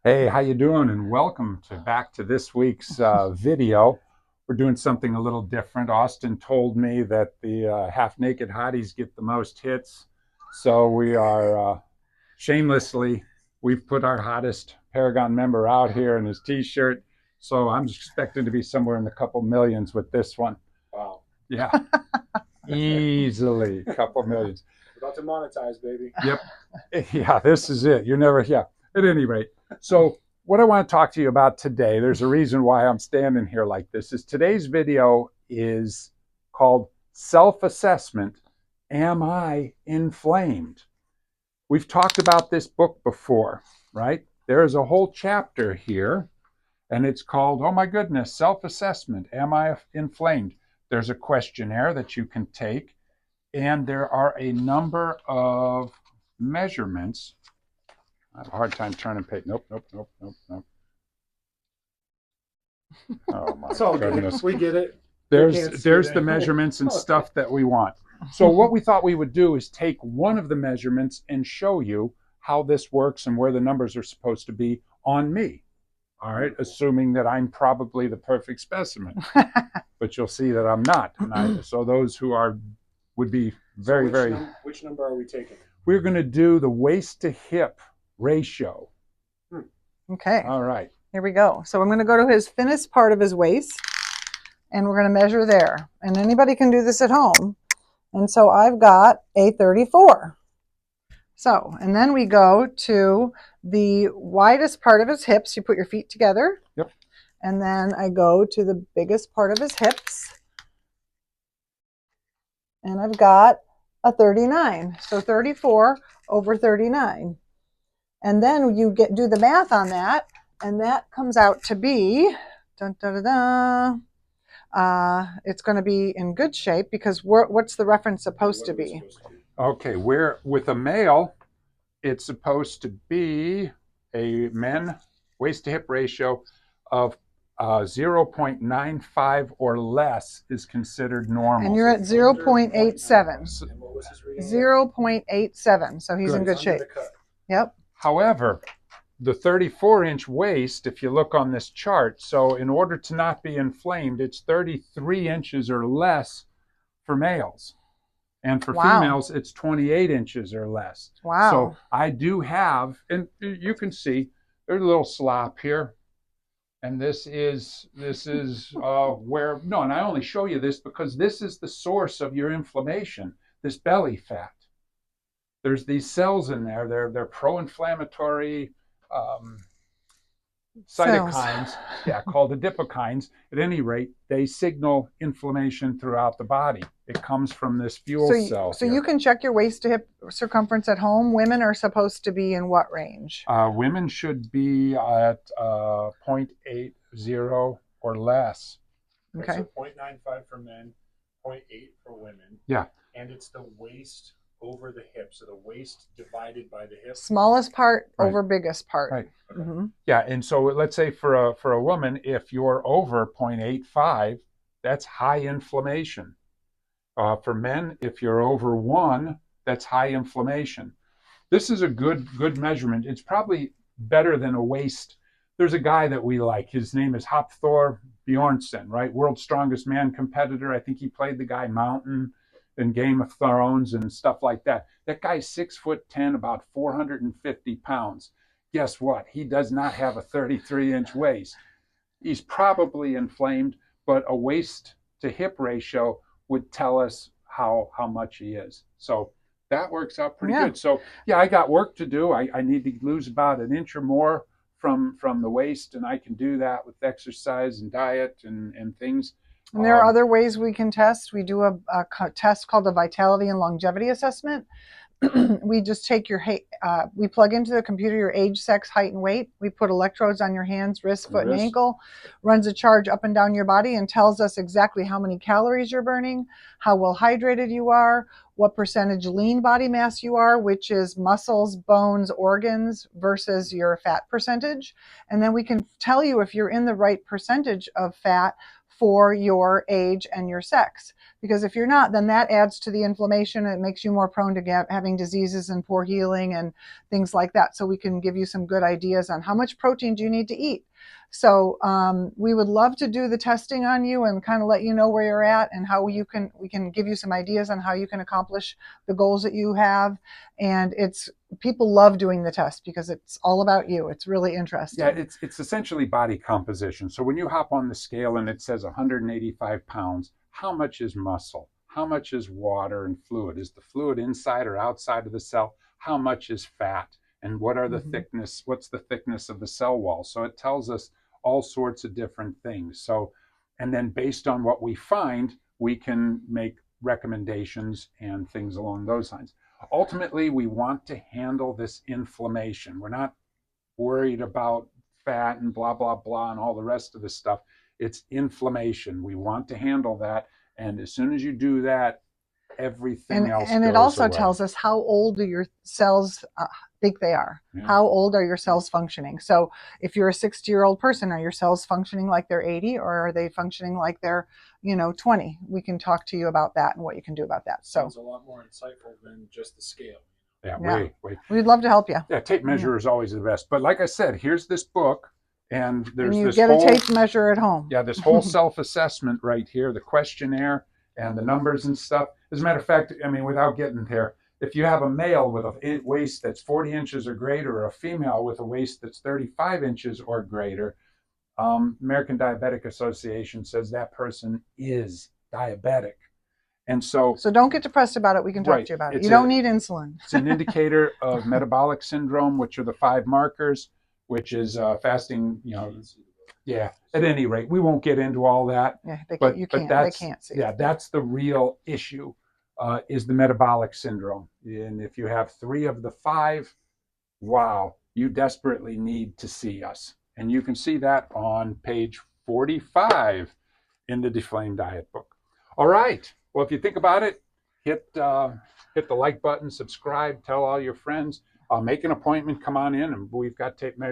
Hey, how you doing? And welcome back to this week's video. We're doing something a little different. Austin told me that the half-naked hotties get the most hits, so we are shamelessly we've put our hottest Paragon member out here in his T-shirt. So I'm expecting to be somewhere in the couple millions with this one. Wow. Yeah, easily a couple millions. About to monetize, baby. Yep. Yeah, this is it. You're never, yeah. At any rate, so what I want to talk to you about today, there's a reason why I'm standing here like this, is today's video is called Self-Assessment. Am I inflamed? We've talked about this book before, right? There is a whole chapter here, and it's called, oh my goodness, Self-Assessment. Am I inflamed? There's a questionnaire that you can take, and there are a number of measurements. I have a hard time turning page. Nope. Oh my goodness. We get it. There's the measurements and stuff that we want. So what we thought we would do is take one of the measurements and show you how this works and where the numbers are supposed to be on me. All right, assuming that I'm probably the perfect specimen, but you'll see that I'm not. So those who are would be very. Which number are we taking? We're going to do the waist to hip ratio. Okay. All right. Here we go. So I'm going to go to his thinnest part of his waist, and we're going to measure there. And anybody can do this at home. And so I've got a 34. So, and then we go to the widest part of his hips. You put your feet together. Yep. And then I go to the biggest part of his hips. And I've got a 39. So 34 over 39. And then you do the math on that, and that comes out to be, it's going to be in good shape because what's the reference supposed to be? Okay, with a male, it's supposed to be a men waist to hip ratio of 0.95 or less is considered normal. And you're at 0.87. And what was his reading? 0.87. So he's in good shape. Yep. However, the 34-inch waist, if you look on this chart, so in order to not be inflamed, it's 33 inches or less for males. And for females, it's 28 inches or less. Wow. So I do have, and you can see, there's a little slop here. And this is where, no, and I only show you this because this is the source of your inflammation, this belly fat. There's these cells in there. They're pro-inflammatory cytokines, called adipokines. At any rate, they signal inflammation throughout the body. It comes from this fuel cell. So you can check your waist to hip circumference at home. Women are supposed to be in what range? Women should be at 0.80 or less. Okay. So 0.95 for men, 0.8 for women. Yeah. And it's the waist over the hip, so the waist divided by the hip. Smallest part over biggest part. Right. Okay. Mm-hmm. Yeah, and so let's say for a woman, if you're over 0.85, that's high inflammation. For men, if you're over 1, that's high inflammation. This is a good measurement. It's probably better than a waist. There's a guy that we like. His name is Hafthor Bjornsson, right? World's Strongest Man competitor. I think he played the guy Mountain in Game of Thrones and stuff like that. That guy's 6'10", about 450 pounds. Guess what? He does not have a 33-inch waist. He's probably inflamed, but a waist to hip ratio would tell us how much he is. So that works out pretty good. So yeah, I got work to do. I need to lose about an inch or more from the waist, and I can do that with exercise and diet and things. And there are other ways we can test. We do a test called a vitality and longevity assessment. We just take we plug into the computer your age, sex, height, and weight. We put electrodes on your hands, wrist, foot, and ankle, runs a charge up and down your body and tells us exactly how many calories you're burning, how well hydrated you are, what percentage lean body mass you are, which is muscles, bones, organs versus your fat percentage. And then we can tell you if you're in the right percentage of fat for your age and your sex. because if you're not, then that adds to the inflammation. It makes you more prone to having diseases and poor healing and things like that. So we can give you some good ideas on how much protein do you need to eat. So we would love to do the testing on you and kind of let you know where you're at and how we can give you some ideas on how you can accomplish the goals that you have. And people love doing the test because it's all about you. It's really interesting. Yeah, it's essentially body composition. So when you hop on the scale and it says 185 pounds, how much is muscle? How much is water and fluid? Is the fluid inside or outside of the cell? How much is fat? And what are the thickness? What's the thickness of the cell wall? So it tells us all sorts of different things. So, and then based on what we find, we can make recommendations and things along those lines. Ultimately, we want to handle this inflammation. We're not worried about fat and blah, blah, blah, and all the rest of the stuff. It's inflammation. We want to handle that. And as soon as you do that, everything else and goes it also away. tells us how old do your cells think they are. Yeah. How old are your cells functioning? So if you're a 60-year-old person, are your cells functioning like they're 80, or are they functioning like they're 20? We can talk to you about that and what you can do about that. So it's a lot more insightful than just the scale. Yeah. We'd love to help you. Yeah, tape measure is always the best. But like I said, here's this book, and there's you this get whole a tape measure at home. Yeah, this whole self-assessment right here, the questionnaire and the numbers and stuff. As a matter of fact, I mean, without getting there, if you have a male with a waist that's 40 inches or greater, or a female with a waist that's 35 inches or greater, American Diabetic Association says that person is diabetic. And so don't get depressed about it. We can talk to you about it. You don't need insulin. It's an indicator of metabolic syndrome, which are the 5 markers, which is fasting, Yeah, at any rate, we won't get into all that. Yeah, they can't see. Yeah, that's the real issue, is the metabolic syndrome. And if you have 3 of the 5, wow, you desperately need to see us. And you can see that on page 45 in the Deflamed Diet book. All right. Well, if you think about it, hit the like button, subscribe, tell all your friends, make an appointment, come on in, and we've got tape measure.